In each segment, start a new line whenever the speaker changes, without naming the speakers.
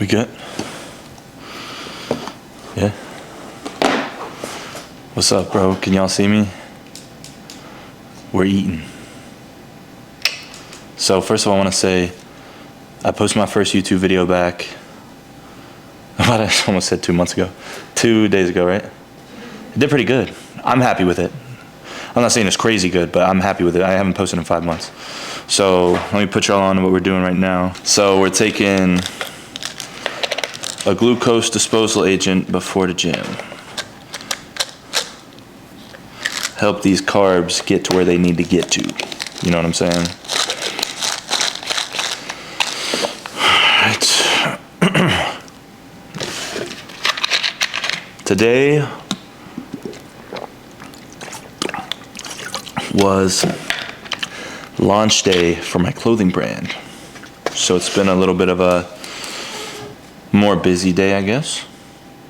We good? Yeah? What's up, bro? Can y'all see me? We're eating. So first of all, I want to say I posted my first YouTube video back about, I almost said 2 months ago. 2 days ago, right? It did pretty good. I'm happy with it. I'm not saying it's crazy good, but I'm happy with it. I haven't posted in 5 months. So let me put y'all on what we're doing right now. So we're taking a glucose disposal agent before the gym. Help these carbs get to where they need to get to. You know what I'm saying? Alright. Today was launch day for my clothing brand. So it's been a little bit of a more busy day, I guess.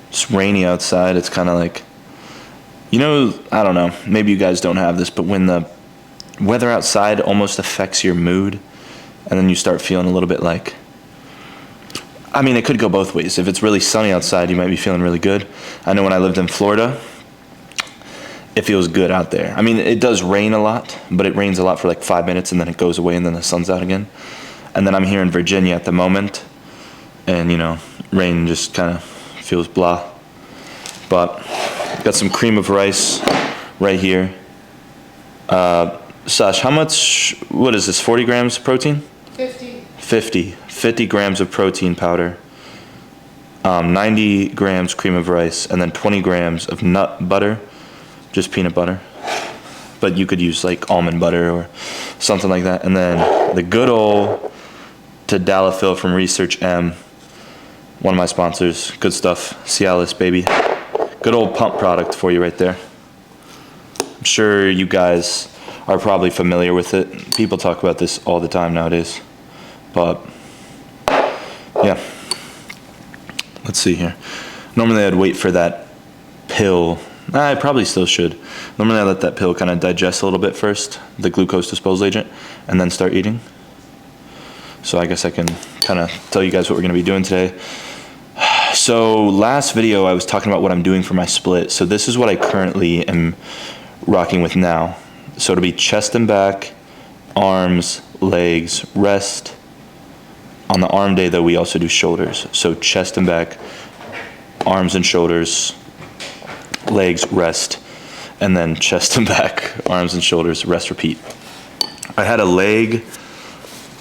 It's rainy outside. It's kind of like, you know, I don't know, maybe you guys don't have this, but when the weather outside almost affects your mood, and then you start feeling a little bit like, I mean, it could go both ways. If it's really sunny outside, you might be feeling really good. I know when I lived in Florida, it feels good out there. I mean, it does rain a lot, but it rains a lot for like 5 minutes, and then it goes away, and then the sun's out again. And then I'm here in Virginia at the moment, and, you know, rain just kind of feels blah. But got some cream of rice right here. Sash, how much, what is this, 40 grams of protein? 50 grams of protein powder, 90 grams cream of rice, and then 20 grams of nut butter, just peanut butter. But you could use like almond butter or something like that. And then the good old tadalafil from Research M, one of my sponsors, good stuff, Cialis, baby. Good old pump product for you right there. I'm sure you guys are probably familiar with it. People talk about this all the time nowadays. But, yeah. Let's see here. Normally I'd wait for that pill. I probably still should. Normally I let that pill kind of digest a little bit first, the glucose disposal agent, and then start eating. So I guess I can kind of tell you guys what we're going to be doing today. So last video I was talking about what I'm doing for my split. So this is what I currently am rocking with now. So it'll be chest and back, arms, legs, rest. On the arm day though, we also do shoulders. So chest and back, arms and shoulders, legs, rest, and then chest and back, arms and shoulders, rest, repeat. I had a leg,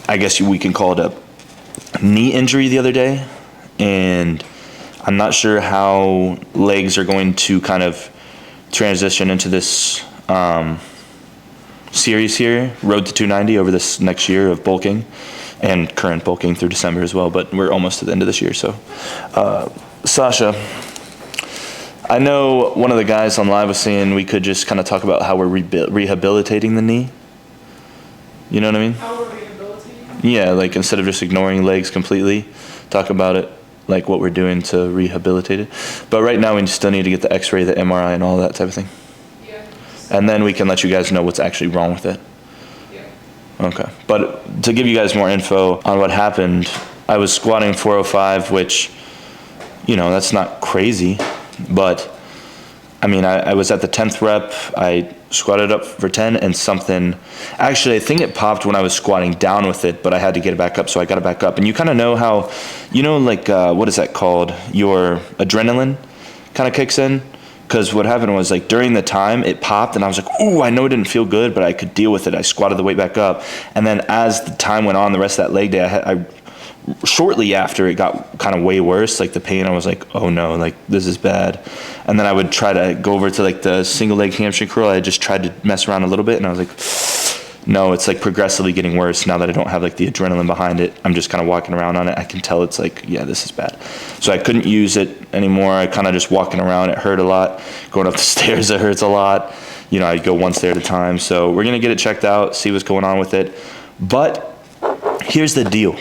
I guess we can call it a knee injury the other day, and I'm not sure how legs are going to kind of transition into this series here, Road to 290, over this next year of bulking, and current bulking through December as well, but we're almost to the end of this year. So Sasha, I know one of the guys on live was saying we could just kind of talk about how we're rehabilitating the knee. You know what I mean?
How we're rehabilitating?
Yeah, like instead of just ignoring legs completely, talk about it, like what we're doing to rehabilitate it. But right now we still need to get the x-ray, the MRI, and all that type of thing.
Yeah.
And then we can let you guys know what's actually wrong with it.
Yeah.
Okay. But to give you guys more info on what happened, I was squatting 405, which, you know, that's not crazy. But, I mean, I was at the 10th rep. I squatted up for 10 and something. Actually, I think it popped when I was squatting down with it, but I had to get it back up, so I got it back up. And you kind of know how, you know, like, what is that called? Your adrenaline kind of kicks in. Because what happened was, like, during the time, it popped, and I was like, ooh, I know it didn't feel good, but I could deal with it. I squatted the weight back up. And then as the time went on, the rest of that leg day, I shortly after it got kind of way worse, like the pain, I was like, oh no, like this is bad. And then I would try to go over to like the single leg hamstring curl. I just tried to mess around a little bit, and I was like, no, it's like progressively getting worse now that I don't have like the adrenaline behind it. I'm just kind of walking around on it. I can tell it's like, yeah, this is bad. So I couldn't use it anymore. I kind of just walking around, it hurt a lot. Going up the stairs, it hurts a lot. You know, I'd go one stair at a time. So we're gonna get it checked out, see what's going on with it. But here's the deal.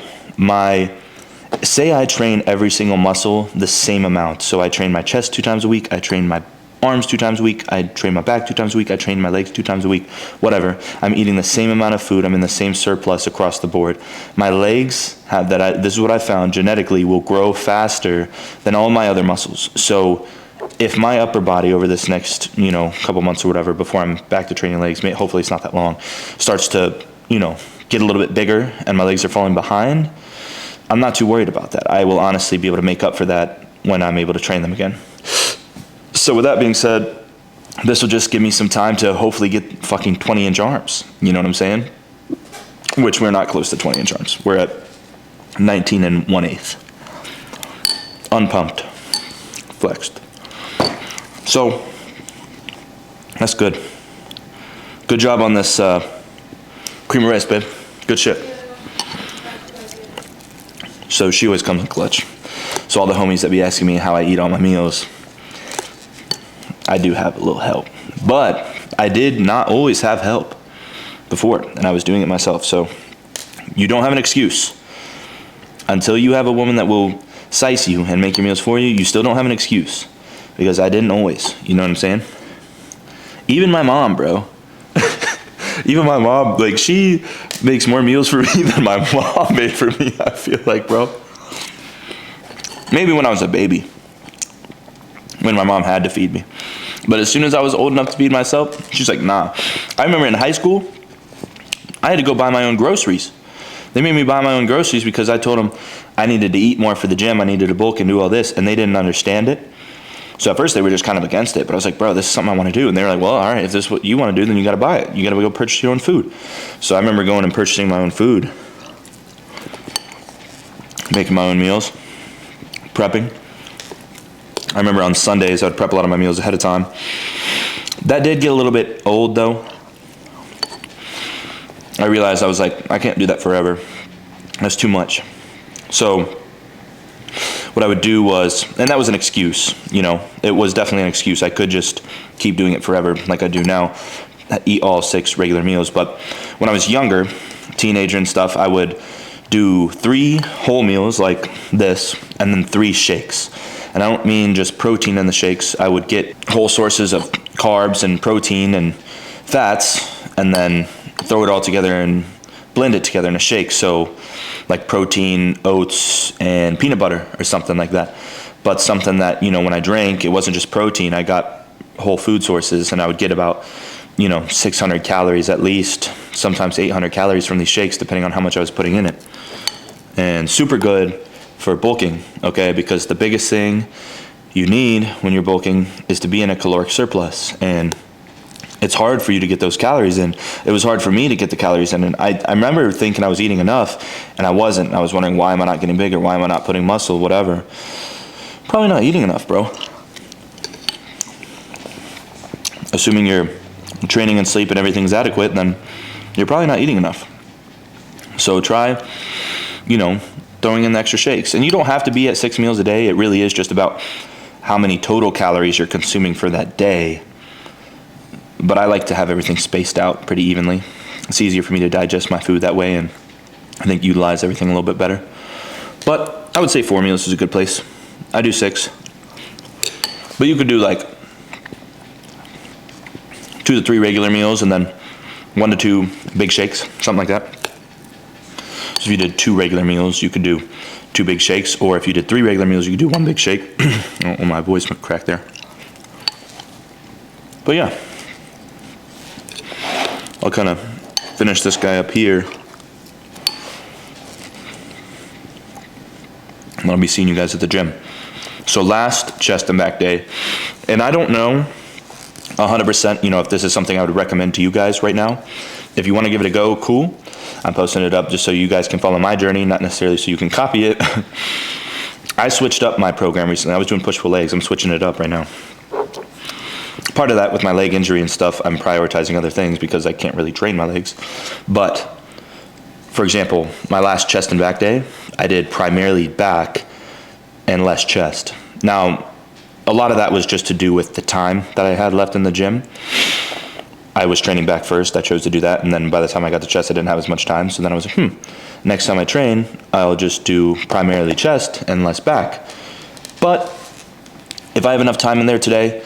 Say I train every single muscle the same amount. So I train my chest 2 times a week. I train my arms 2 times a week. I train my back 2 times a week. I train my legs 2 times a week. Whatever. I'm eating the same amount of food. I'm in the same surplus across the board. My legs have that. This is what I found genetically will grow faster than all my other muscles. So if my upper body over this next, couple months or whatever, before I'm back to training legs, hopefully it's not that long, starts to, get a little bit bigger and my legs are falling behind, I'm not too worried about that. I will honestly be able to make up for that when I'm able to train them again. So with that being said, this will just give me some time to hopefully get fucking 20-inch arms. You know what I'm saying? Which we're not close to 20-inch arms. We're at 19 1/8. Unpumped. Flexed. So, that's good. Good job on this cream of rice, babe. Good shit. So she always comes in clutch. So all the homies that be asking me how I eat all my meals, I do have a little help. But I did not always have help before, and I was doing it myself. So you don't have an excuse. Until you have a woman that will size you and make your meals for you, you still don't have an excuse. Because I didn't always, you know what I'm saying? Even my mom, bro. Even my mom, like, she makes more meals for me than my mom made for me, I feel like, bro. Maybe when I was a baby, when my mom had to feed me. But as soon as I was old enough to feed myself, she's like, nah. I remember in high school, I had to go buy my own groceries. They made me buy my own groceries because I told them I needed to eat more for the gym, I needed to bulk and do all this, and they didn't understand it. So at first they were just kind of against it, but I was like, bro, this is something I want to do. And they were like, well, all right, if this is what you want to do, then you got to buy it. You got to go purchase your own food. So I remember going and purchasing my own food, making my own meals, prepping. I remember on Sundays I would prep a lot of my meals ahead of time. That did get a little bit old though. I realized I was like, I can't do that forever. That's too much. So what I would do was, and that was an excuse, it was definitely an excuse. I could just keep doing it forever like I do now, eat all 6 regular meals. But when I was younger, teenager and stuff, I would do 3 whole meals like this and then 3 shakes. And I don't mean just protein in the shakes. I would get whole sources of carbs and protein and fats and then throw it all together and blend it together in a shake. So like protein, oats, and peanut butter or something like that. But something that, when I drank, it wasn't just protein. I got whole food sources and I would get about, 600 calories at least, sometimes 800 calories from these shakes, depending on how much I was putting in it. And super good for bulking, okay? Because the biggest thing you need when you're bulking is to be in a caloric surplus. And it's hard for you to get those calories in. It was hard for me to get the calories in. And I remember thinking I was eating enough, and I wasn't. I was wondering, why am I not getting bigger? Why am I not putting muscle? Whatever. Probably not eating enough, bro. Assuming your training and sleep and everything's adequate, then you're probably not eating enough. So try, throwing in the extra shakes. And you don't have to be at 6 meals a day. It really is just about how many total calories you're consuming for that day. But I like to have everything spaced out pretty evenly. It's easier for me to digest my food that way, and I think utilize everything a little bit better. But I would say 4 meals is a good place. I do 6. But you could do like 2 to 3 regular meals and then 1 to 2 big shakes, something like that. So if you did 2 regular meals, you could do 2 big shakes. Or if you did 3 regular meals, you could do 1 big shake. Oh, my voice went crack there. But yeah. I'll kind of finish this guy up here. And I'll be seeing you guys at the gym. So last chest and back day. And I don't know 100%, if this is something I would recommend to you guys right now. If you want to give it a go, cool. I'm posting it up just so you guys can follow my journey, not necessarily so you can copy it. I switched up my program recently. I was doing push-pull legs. I'm switching it up right now. Part of that, with my leg injury and stuff, I'm prioritizing other things because I can't really train my legs. But, for example, my last chest and back day, I did primarily back and less chest. Now, a lot of that was just to do with the time that I had left in the gym. I was training back first. I chose to do that. And then by the time I got to chest, I didn't have as much time. So then I was like, next time I train, I'll just do primarily chest and less back. But if I have enough time in there today,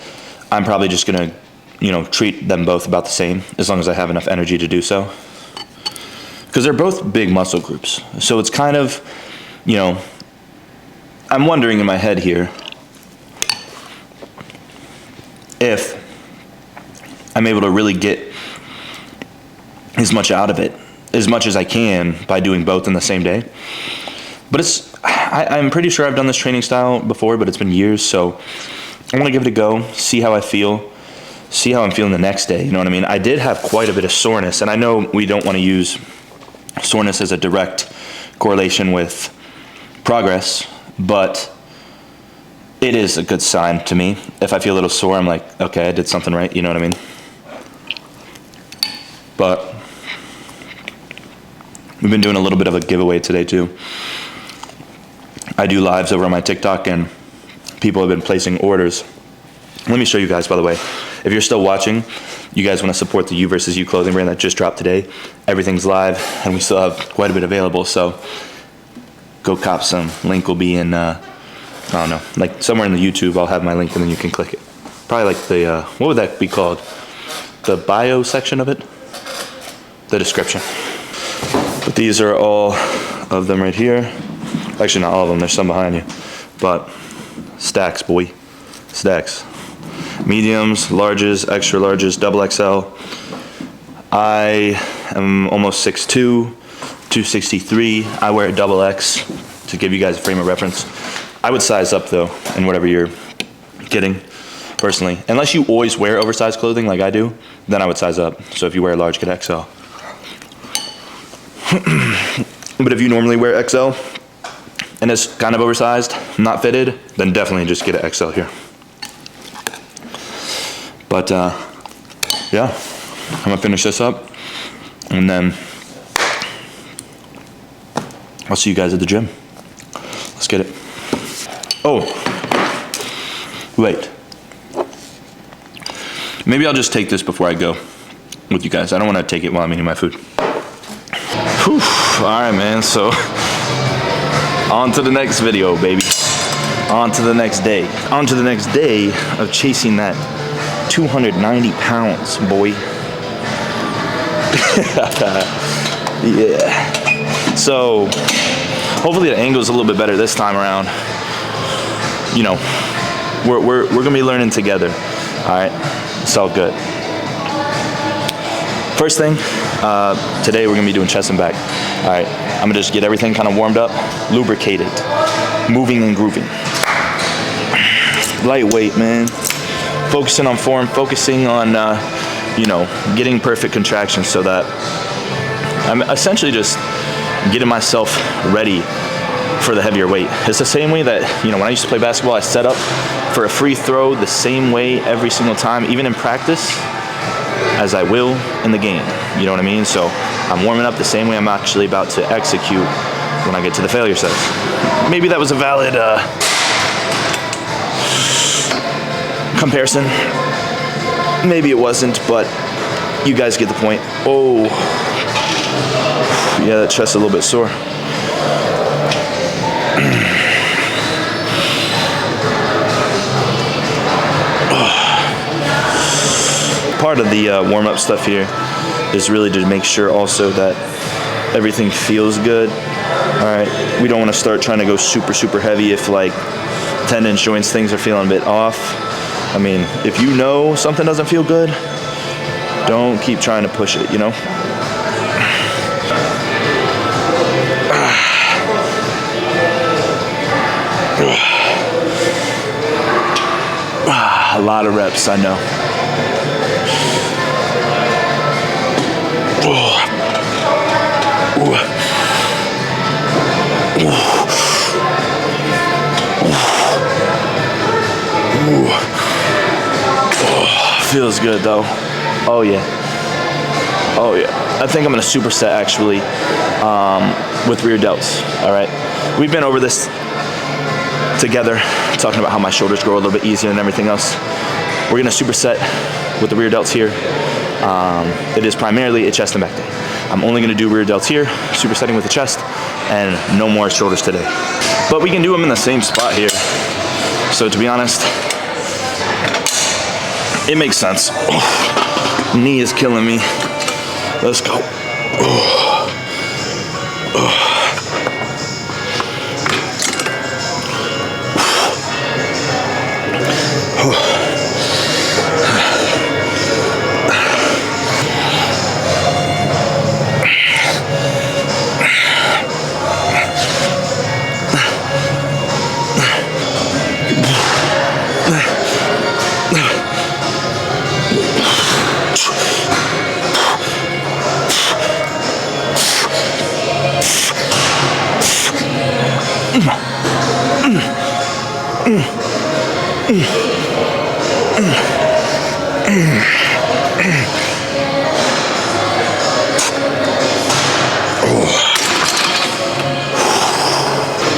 I'm probably just gonna, treat them both about the same as long as I have enough energy to do so. Because they're both big muscle groups. So it's kind of, I'm wondering in my head here if I'm able to really get as much out of it, as much as I can by doing both in the same day. But I'm pretty sure I've done this training style before, but it's been years, so I want to give it a go, see how I feel, see how I'm feeling the next day, you know what I mean? I did have quite a bit of soreness, and I know we don't want to use soreness as a direct correlation with progress, but it is a good sign to me. If I feel a little sore, I'm like, okay, I did something right, you know what I mean? But we've been doing a little bit of a giveaway today too. I do lives over on my TikTok, and people have been placing orders. Let me show you guys, by the way. If you're still watching, you guys want to support the You vs. You clothing brand that just dropped today. Everything's live, and we still have quite a bit available, so go cop some. Link will be in, I don't know, like somewhere in the YouTube, I'll have my link, and then you can click it. Probably like the, what would that be called? The bio section of it? The description. But these are all of them right here. Actually, not all of them, there's some behind you. But stacks, boy, stacks. Mediums, larges, extra larges, double XL. I am almost 6'2", 263. I wear a double X to give you guys a frame of reference. I would size up though, in whatever you're getting, personally. Unless you always wear oversized clothing like I do, then I would size up. So if you wear a large, get XL. But if you normally wear XL, and it's kind of oversized, not fitted, then definitely just get an XL here. But yeah, I'm gonna finish this up, and then I'll see you guys at the gym. Let's get it. Oh, wait. Maybe I'll just take this before I go with you guys. I don't wanna take it while I'm eating my food. Whew. All right, man, so on to the next video, baby. On to the next day. On to the next day of chasing that 290 pounds, boy. Yeah. So, hopefully the angle's a little bit better this time around. We're gonna be learning together. All right, it's all good. First thing, today we're gonna be doing chest and back. All right, I'm gonna just get everything kind of warmed up, lubricated, moving and grooving. Lightweight, man. Focusing on form, focusing on, getting perfect contractions so that I'm essentially just getting myself ready for the heavier weight. It's the same way that, when I used to play basketball, I set up for a free throw the same way every single time, even in practice, as I will in the game. You know what I mean? So I'm warming up the same way I'm actually about to execute when I get to the failure sets. Maybe that was a valid comparison. Maybe it wasn't, but you guys get the point. Oh, yeah, that chest's a little bit sore. Part of the warm-up stuff here is really to make sure also that everything feels good. All right, we don't want to start trying to go super, super heavy if like tendons, joints, things are feeling a bit off. I mean, if you know something doesn't feel good, don't keep trying to push it, A lot of reps, I know. Feels good though. Oh yeah. Oh yeah. I think I'm gonna superset actually with rear delts. All right. We've been over this together, talking about how my shoulders grow a little bit easier and everything else. We're gonna superset with the rear delts here. It is primarily a chest and back day. I'm only gonna do rear delts here, supersetting with the chest, and no more shoulders today. But we can do them in the same spot here. So to be honest, It makes sense. Knee is killing me. Let's go.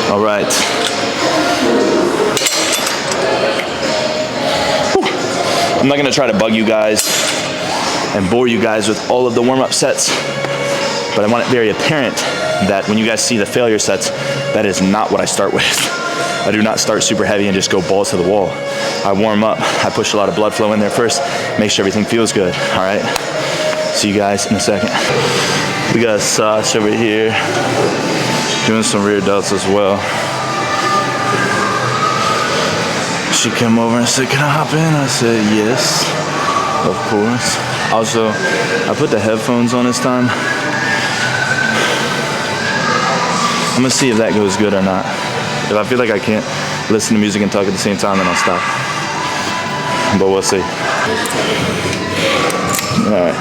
All right. I'm not gonna try to bug you guys and bore you guys with all of the warm-up sets, but I want it very apparent that when you guys see the failure sets, that is not what I start with. I do not start super heavy and just go balls to the wall. I warm up, I push a lot of blood flow in there first, make sure everything feels good, all right? See you guys in a second. We got Sasha over here, doing some rear delts as well. She came over and said, can I hop in? I said, yes, of course. Also, I put the headphones on this time. I'm gonna see if that goes good or not. If I feel like I can't listen to music and talk at the same time, then I'll stop. But we'll see. All right.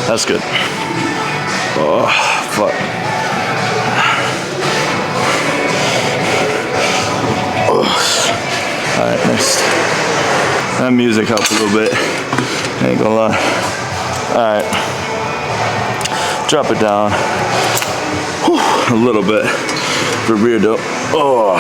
That's good. Oh, fuck. Oh. All right, next. That music helped a little bit. Ain't gonna lie. All right. Drop it down. Whew, a little bit for rear delt. Oh.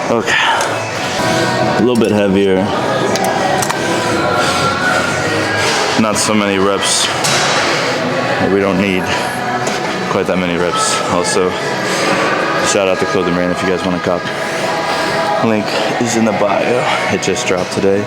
Okay, a little bit heavier, not so many reps, we don't need quite that many reps. Also, shout out to Clothing Brand if you guys want to cop. Link is in the bio, it just dropped today.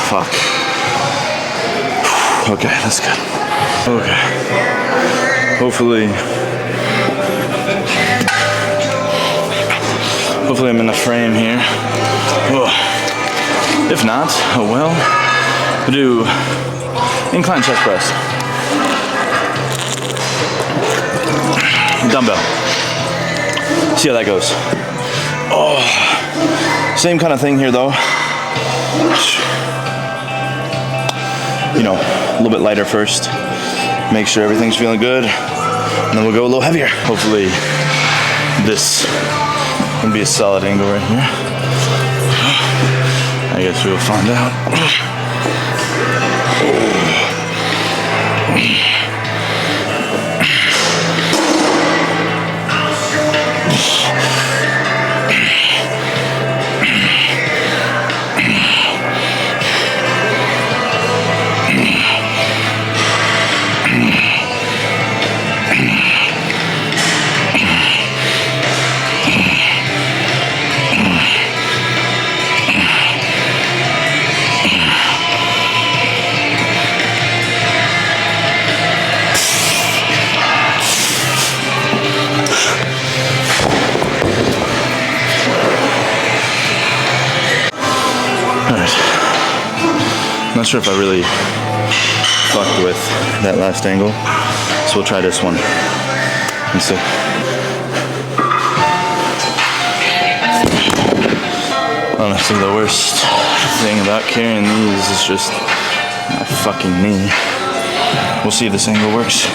Fuck. Okay, that's good. Okay. Hopefully I'm in the frame here. Ugh. If not, oh well. We'll do incline chest press. Dumbbell. See how that goes. Oh, same kind of thing here though. You know, a little bit lighter first. Make sure everything's feeling good. And then we'll go a little heavier. Hopefully this can be a solid angle right here. I guess we'll find out. Not sure if I really fucked with that last angle, so we'll try this one and see. Honestly, the worst thing about carrying these is just my fucking knee. We'll see if this angle works.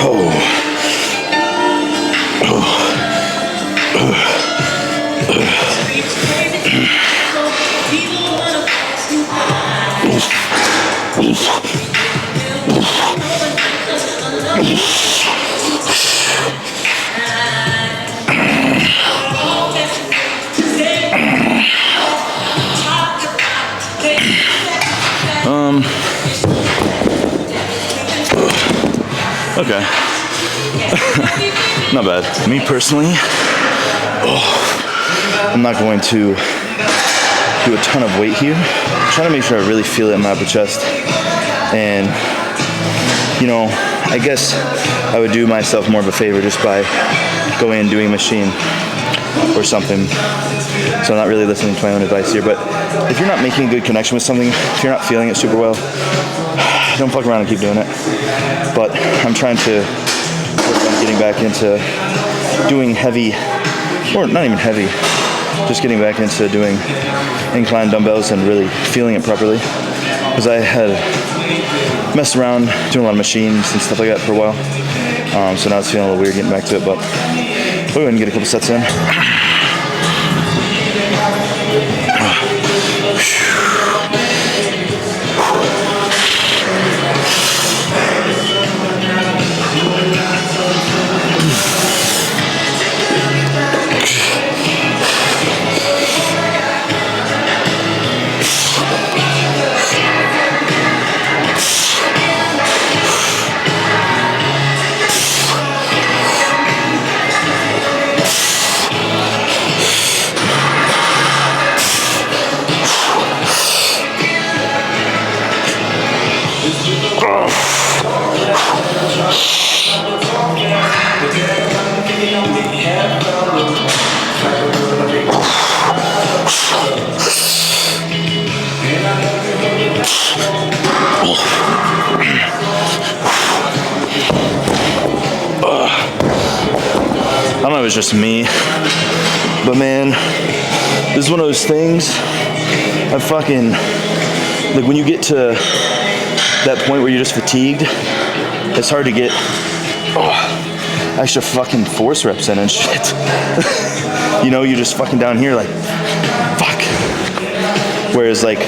Oh. Okay. Not bad. Me personally, I'm not going to do a ton of weight here. I'm trying to make sure I really feel it in my upper chest. And, you know, I guess I would do myself more of a favor just by going and doing a machine or something. So I'm not really listening to my own advice here. But if you're not making a good connection with something, if you're not feeling it super well, don't fuck around and keep doing it. But I'm trying to work on getting back into doing heavy, or not even heavy, just getting back into doing incline dumbbells and really feeling it properly. Because I had messed around doing a lot of machines and stuff like that for a while. So now it's feeling a little weird getting back to it, but we'll go ahead and get a couple sets in. it was just me. But man, this is one of those things, I fucking, like when you get to that point where you're just fatigued, it's hard to get extra fucking force reps in and shit. You know, you're just fucking down here like, fuck. Whereas like,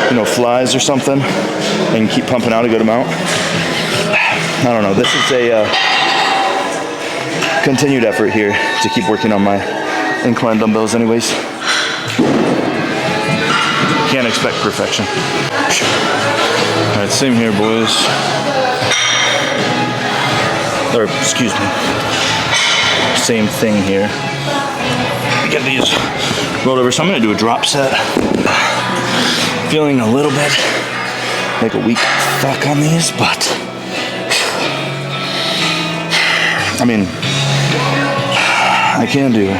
you know, flies or something, and keep pumping out a good amount. I don't know, this is a continued effort here to keep working on my incline dumbbells anyways. Can't expect perfection. Alright, same here, boys. Or, excuse me. Same thing here. Get these rolled over. So I'm gonna do a drop set. Feeling a little bit like a weak fuck on these, but I mean, I can do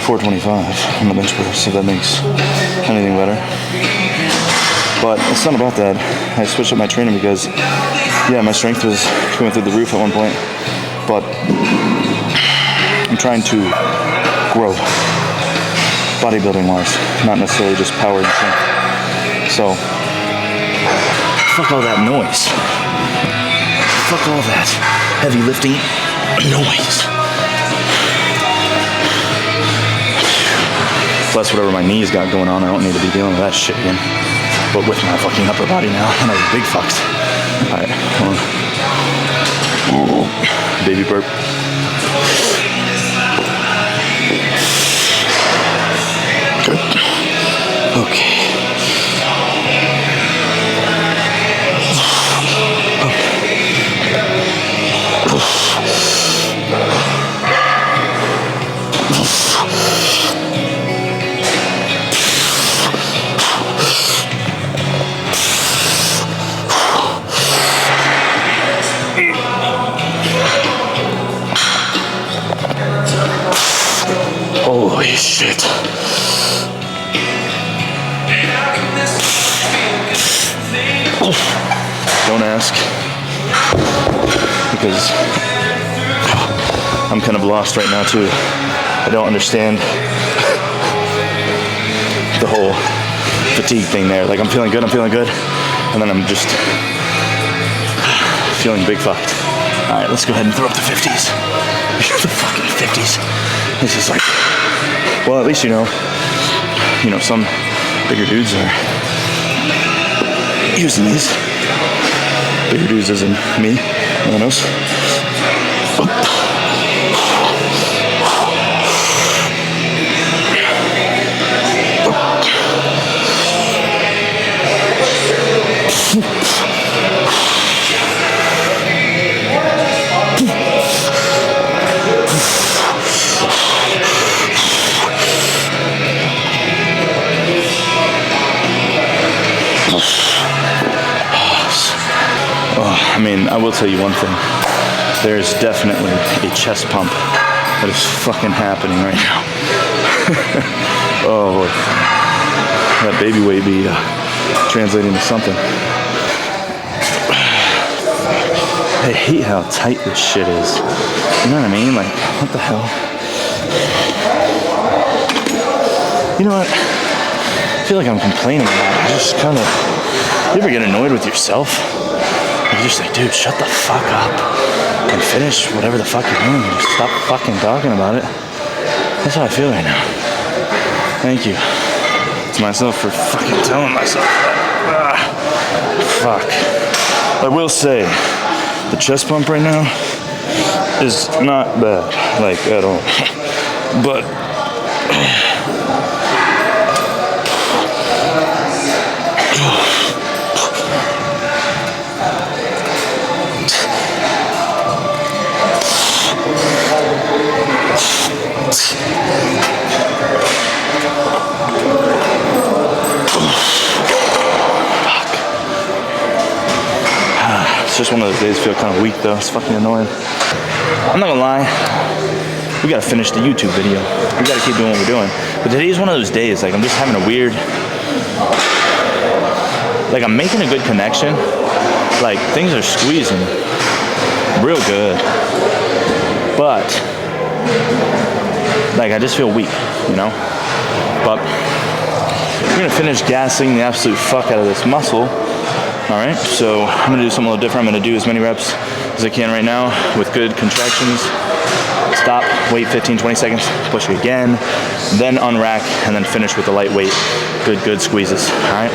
425 on the bench press if that makes anything better. But it's not about that. I switched up my training because, yeah, my strength was going through the roof at one point, but I'm trying to grow bodybuilding wise, not necessarily just power and strength. So, fuck all that noise. Fuck all that heavy lifting noise. Plus whatever my knees got going on, I don't need to be dealing with that shit again. But with my fucking upper body now, and I was big fucked. Alright, hold on. Baby burp. Good. Okay. Holy shit. Don't ask, because I'm kind of lost right now too. I don't understand the whole fatigue thing there. Like I'm feeling good, and then I'm just feeling big fucked. Alright, let's go ahead and throw up the 50s. The fucking 50s. This is like, well, at least you know, some bigger dudes are using these. Bigger dudes as in me, no one else. I mean, I will tell you one thing. There's definitely a chest pump that is fucking happening right now. Oh boy. That baby weight be translating to something. I hate how tight this shit is. You know what I mean? Like, what the hell? You know what? I feel like I'm complaining a lot. I just kind of... You ever get annoyed with yourself? You're just like, dude, shut the fuck up and finish whatever the fuck you're doing. Just stop fucking talking about it. That's how I feel right now. Thank you to myself for fucking telling myself that. Fuck. I will say, the chest pump right now is not bad, like, at all. But... It's just one of those days I feel kind of weak though. It's fucking annoying. I'm not gonna lie. We gotta finish the YouTube video. We gotta keep doing what we're doing. But today is one of those days, like I'm just having a weird, like I'm making a good connection. Like things are squeezing real good. But like I just feel weak, you know? But we're gonna finish gassing the absolute fuck out of this muscle. All right, so I'm gonna do something a little different. I'm gonna do as many reps as I can right now with good contractions. Stop, wait 15, 20 seconds, push it again, then unrack, and then finish with the lightweight. Good squeezes, all right?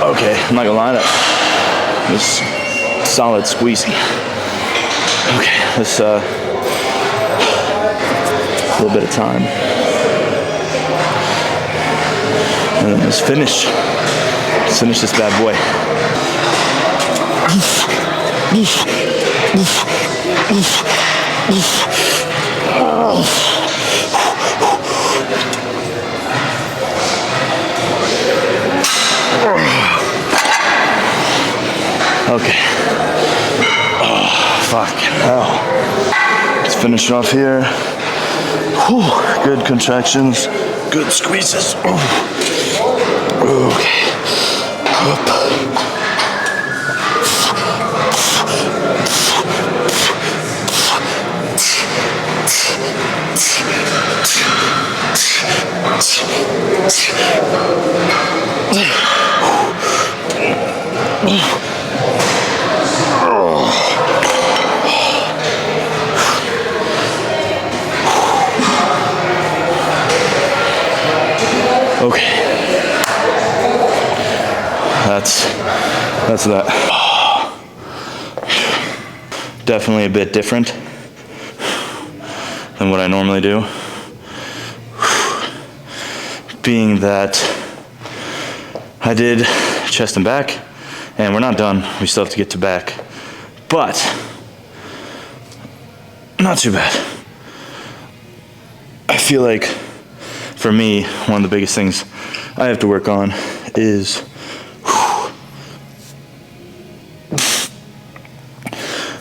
Okay, I'm not gonna lie, that was solid squeezy. Okay, let's a little bit of time, and then let's finish this bad boy. Okay. Oh, fucking hell. Let's finish it off here. Whew. Good contractions. Good squeezes. Okay. Up. Okay, that's that. Definitely a bit different than what I normally do, being that I did chest and back, and we're not done. We still have to get to back, but not too bad. I feel like, for me, one of the biggest things I have to work on is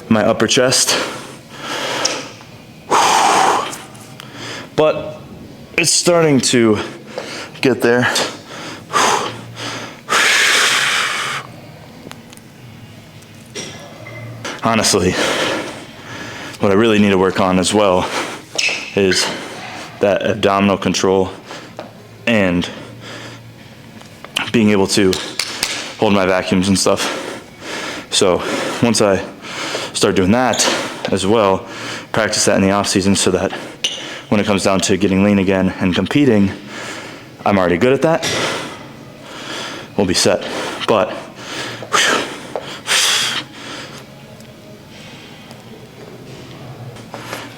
my upper chest. But it's starting to get there. Honestly, what I really need to work on as well is that abdominal control and being able to hold my vacuums and stuff. So once I start doing that as well, practice that in the off season, so that when it comes down to getting lean again and competing, I'm already good at that. We'll be set. But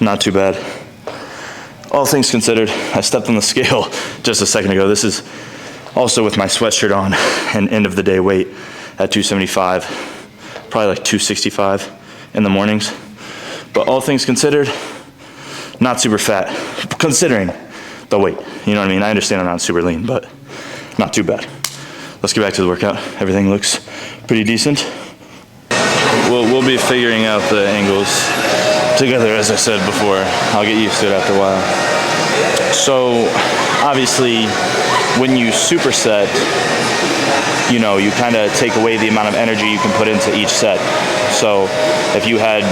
not too bad. All things considered, I stepped on the scale just a second ago. This is also with my sweatshirt on and end of the day weight at 275, probably like 265 in the mornings. But all things considered, not super fat, considering the weight. You know what I mean? I understand I'm not super lean, but not too bad. Let's get back to the workout. Everything looks pretty decent. We'll be figuring out the angles together, as I said before. I'll get used to it after a while. So obviously when you superset, you know, you kind of take away the amount of energy you can put into each set. So if you had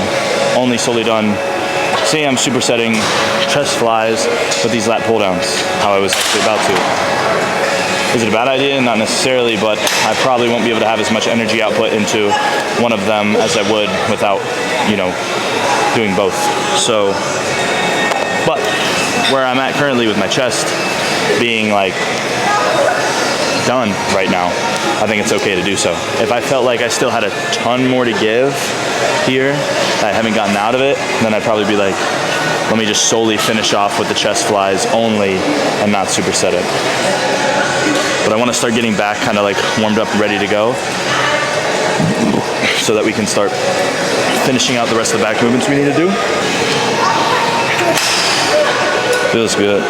only solely done, say I'm supersetting chest flies with these lat pull downs, how I was actually about to. Is it a bad idea? Not necessarily, but I probably won't be able to have as much energy output into one of them as I would without, you know, doing both. So, but where I'm at currently with my chest being like done right now, I think it's okay to do so. If I felt like I still had a ton more to give here, I haven't gotten out of it, then I'd probably be like, let me just solely finish off with the chest flies only and not superset it. But I want to start getting back kind of like warmed up and ready to go, so that we can start finishing out the rest of the back movements we need to do. Feels good.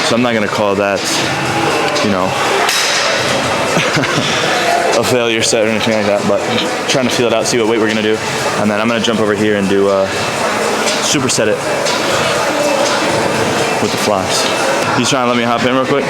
So I'm not gonna call that, you know, a failure set or anything like that, but trying to feel it out, see what weight we're gonna do. And then I'm gonna jump over here and do superset it with the flies. He's trying to let me hop in real quick.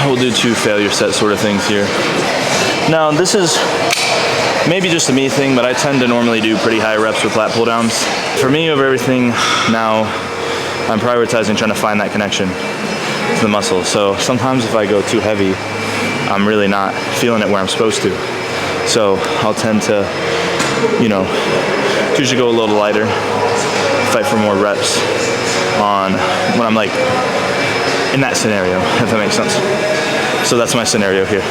We'll do 2 failure set sort of things here. Now this is maybe just a me thing, but I tend to normally do pretty high reps with lat pull downs. For me, over everything now, I'm prioritizing trying to find that connection to the muscle. So sometimes if I go too heavy, I'm really not feeling it where I'm supposed to. So I'll tend to, you know, usually go a little lighter, fight for more reps on when I'm like in that scenario, if that makes sense. So that's my scenario here.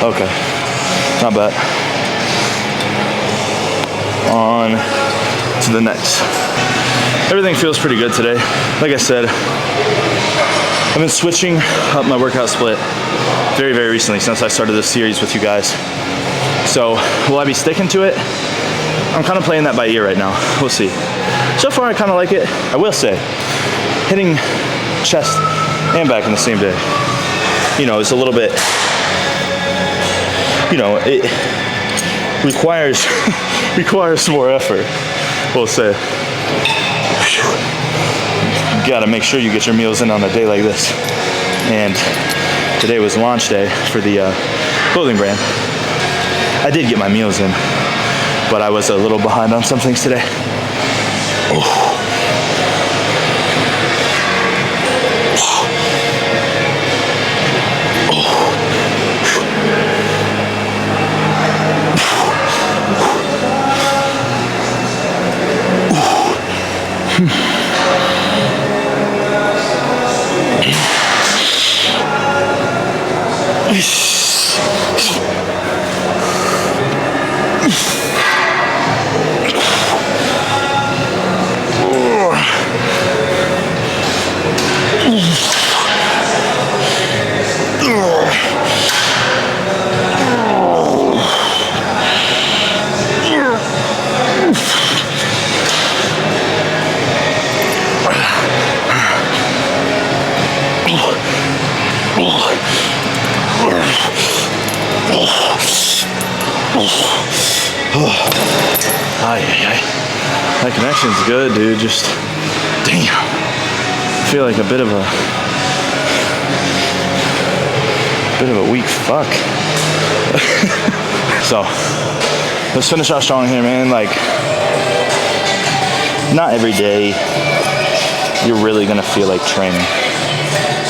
Okay, not bad. On to the next. Everything feels pretty good today. Like I said, I've been switching up my workout split very, very recently since I started this series with you guys. So will I be sticking to it? I'm kind of playing that by ear right now. We'll see. So far, I kind of like it. I will say, hitting chest and back in the same day, you know, is a little bit, you know, it requires requires more effort, we'll say. You gotta make sure you get your meals in on a day like this. And today was launch day for the clothing brand. I did get my meals in, but I was a little behind on some things today. That connection's good, dude. Just, damn. I feel like a bit of a weak fuck. So, let's finish off strong here, man. Like, not every day you're really gonna feel like training.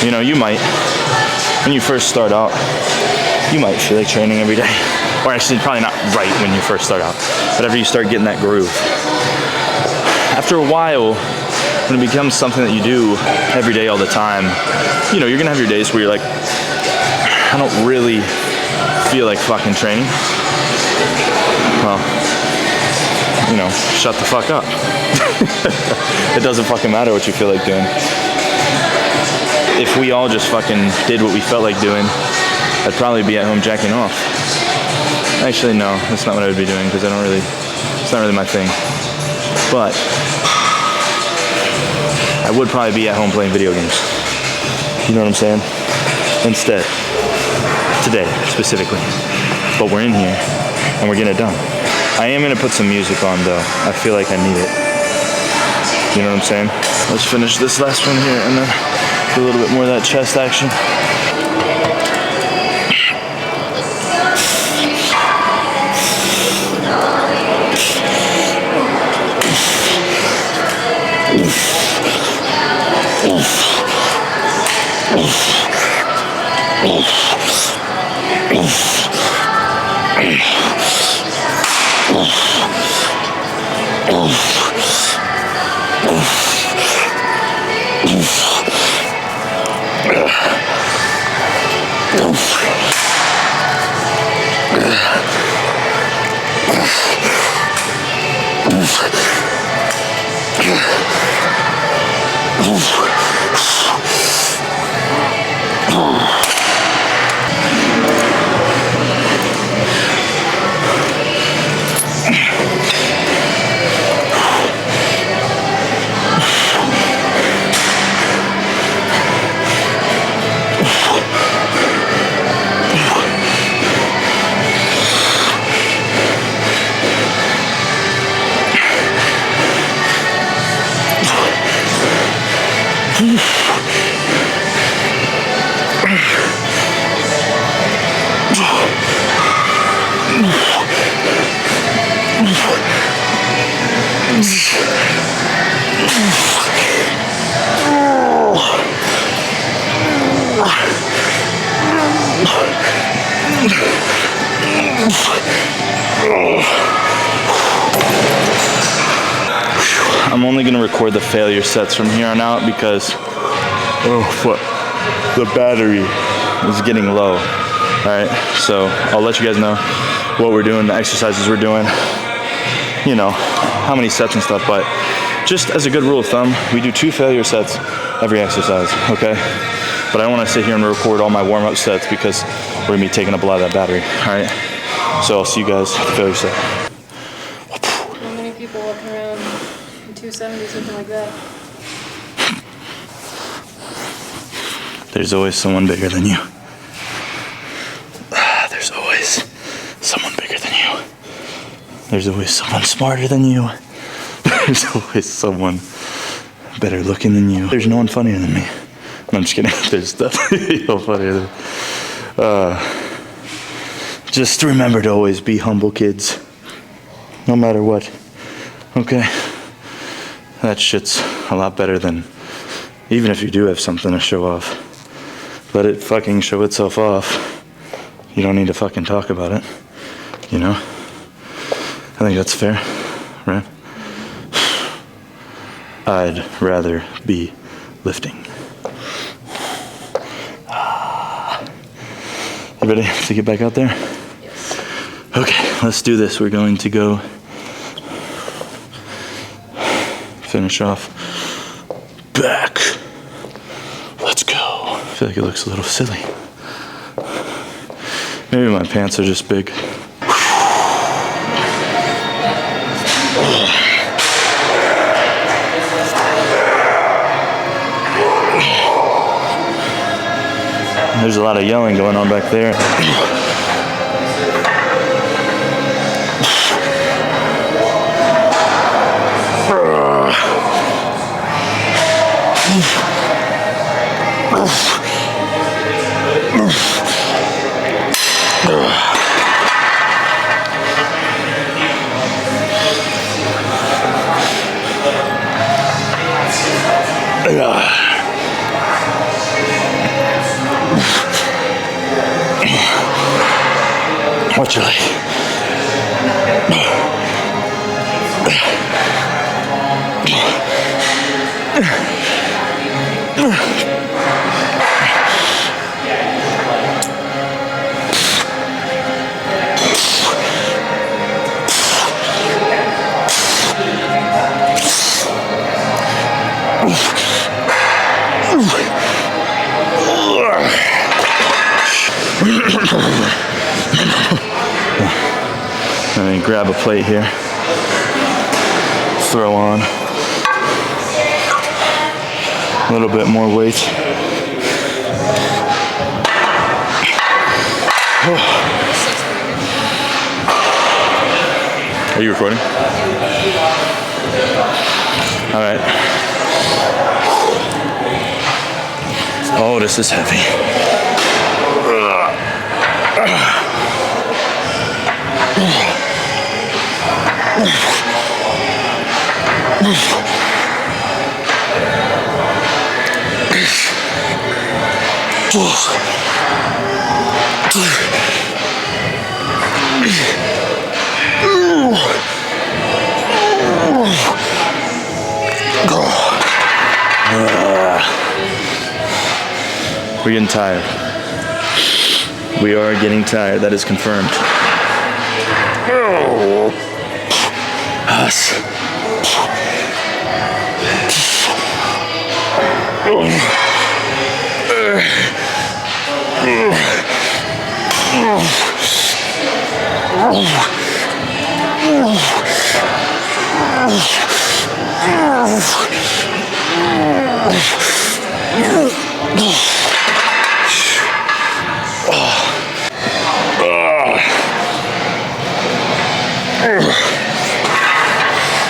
You know, you might, when you first start out, you might feel like training every day. Or actually, probably not right when you first start out. But after you start getting that groove. After a while, when it becomes something that you do every day all the time, you know, you're gonna have your days where you're like, I don't really feel like fucking training. Well, you know, shut the fuck up. It doesn't fucking matter what you feel like doing. If we all just fucking did what we felt like doing, I'd probably be at home jacking off. Actually, no, that's not what I would be doing because it's not really my thing. But I would probably be at home playing video games. You know what I'm saying? Instead, today specifically. But we're in here and we're getting it done. I am gonna put some music on though. I feel like I need it. You know what I'm saying? Let's finish this last one here and then do a little bit more of that chest action. I'm only gonna record the failure sets from here on out because the battery is getting low. All right, so I'll let you guys know what we're doing, the exercises we're doing, you know, how many sets and stuff, but just as a good rule of thumb, we do 2 failure sets every exercise, okay? But I don't wanna sit here and record all my warm-up sets because we're gonna be taking up a lot of that battery, all right? So I'll see you guys at the failure set.
How many people walk around in 270, something like that?
There's always someone bigger than you. There's always someone bigger than you. There's always someone smarter than you. There's always someone better looking than you. There's no one funnier than me. No, I'm just kidding. There's definitely no funnier than me. Just remember to always be humble, kids. No matter what. Okay? That shit's a lot better than, even if you do have something to show off, let it fucking show itself off. You don't need to fucking talk about it. You know? I think that's fair, right? I'd rather be lifting. You ready to get back out there?
Yes.
Okay, let's do this. We're going to go finish off back. Let's go. I feel like it looks a little silly. Maybe my pants are just big. There's a lot of yelling going on back there. What you like? Let me grab a plate here. Throw on a little bit more weight. Are you recording? All right. Oh, this is heavy. We're getting tired. We are getting tired. That is confirmed. Us.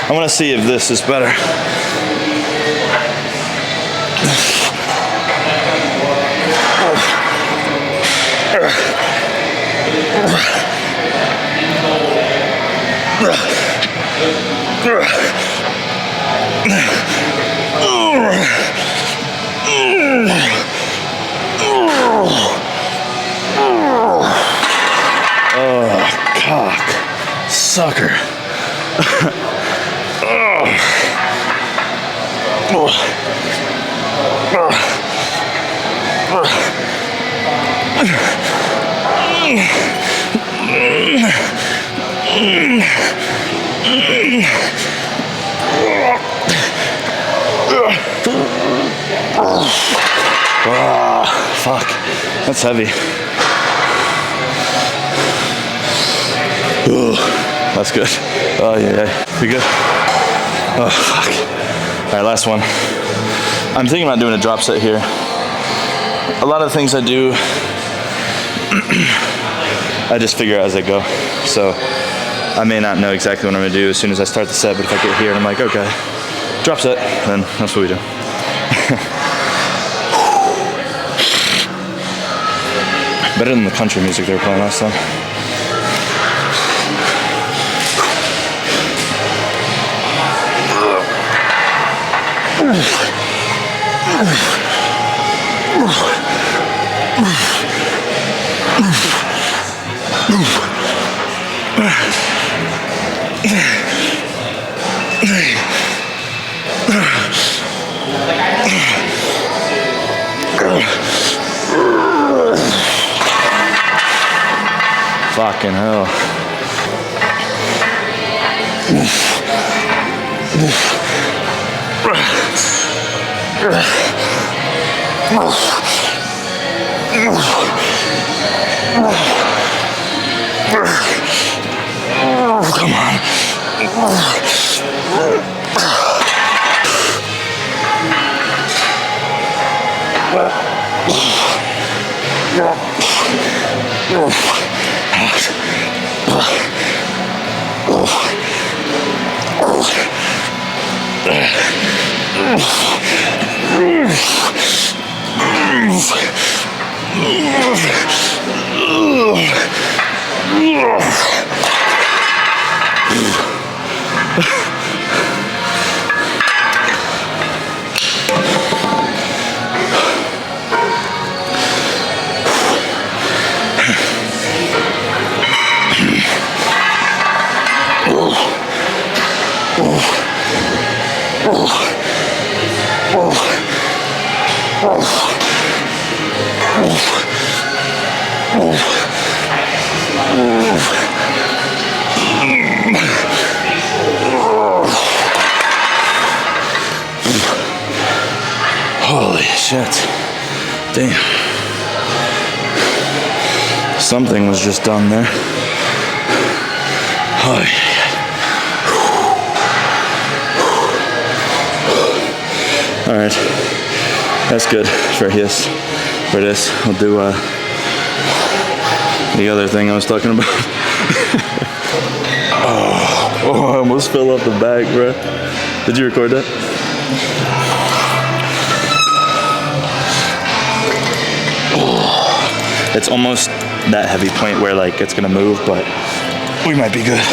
I want to see if this is better. Oh, cock. Sucker. Fuck. That's heavy. Ooh, that's good. Oh, yeah. We good? Oh, fuck. All right, last one. I'm thinking about doing a drop set here. A lot of the things I do, I just figure out as I go. So I may not know exactly what I'm gonna do as soon as I start the set, but if I get here and I'm like, okay, drop set, then that's what we do. Better than the country music they were playing last time. Fucking hell. Come on. Holy shit. Damn. Something was just done there. Oh, yeah. Alright. That's good for this. I'll do the other thing I was talking about. Oh, I almost fell off the bag, bro. Did you record that? It's almost that heavy point where like it's gonna move, but we might be good.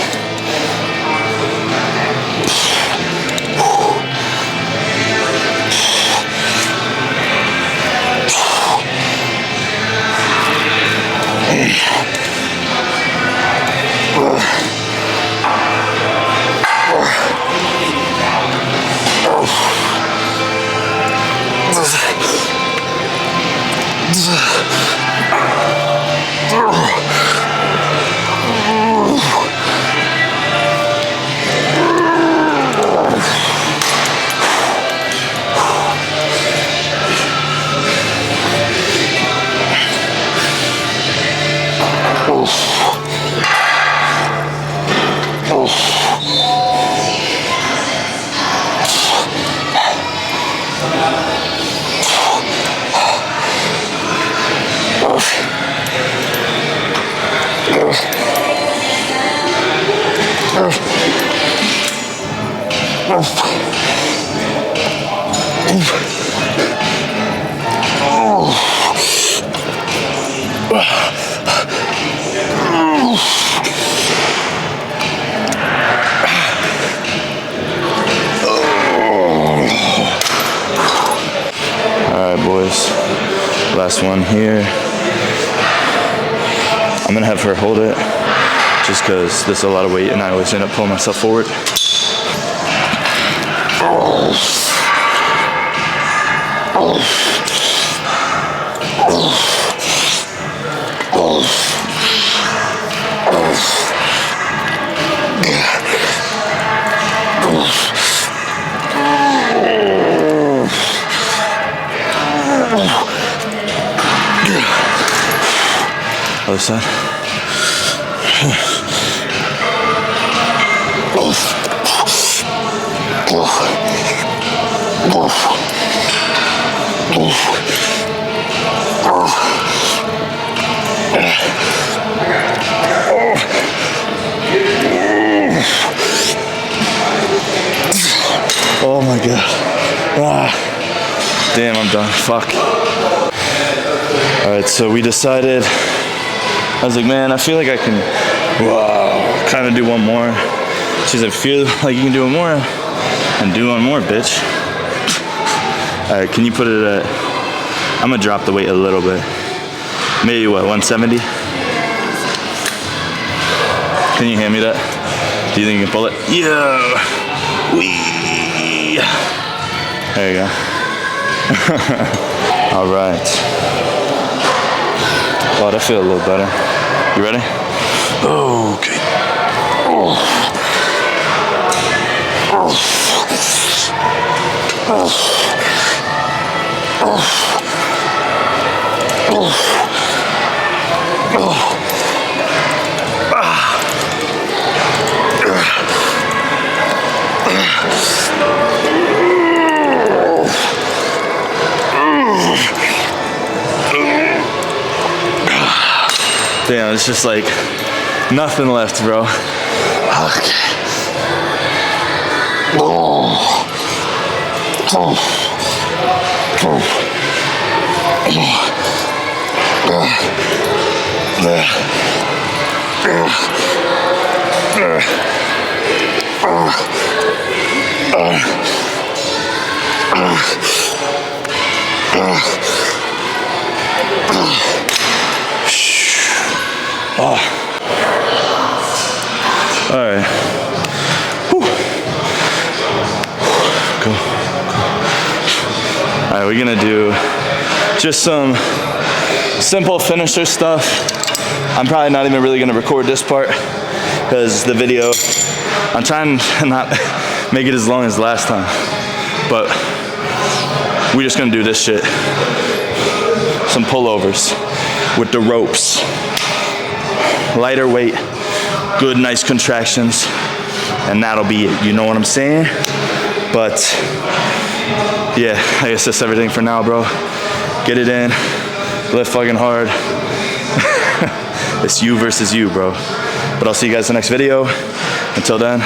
Alright, boys. Last one here. I'm gonna have her hold it just because this is a lot of weight and I always end up pulling myself forward. Other side. Oh my god. Damn, I'm done. Fuck. Alright, so we decided, I was like, man, I feel like I can kind of do one more. She's like, feel like you can do one more? And do one more, bitch. Alright, can you put it at, I'm gonna drop the weight a little bit. Maybe what, 170? Can you hand me that? Do you think you can pull it? Yeah! Wee! There you go. Alright. Oh, that feels a little better. You ready? Okay. Damn, it's just like nothing left, bro. Okay. Oh. All right. Whew. Go. All right, right, we're gonna do just some simple finisher stuff. I'm probably not even really gonna record this part because the video, I'm trying to not make it as long as last time, but we're just gonna do this shit. Some pullovers with the ropes. Lighter weight, good, nice contractions, and that'll be it. You know what I'm saying? But yeah, I guess that's everything for now, bro. Get it in, lift fucking hard. It's you versus you, bro. But I'll see you guys in the next video. Until then,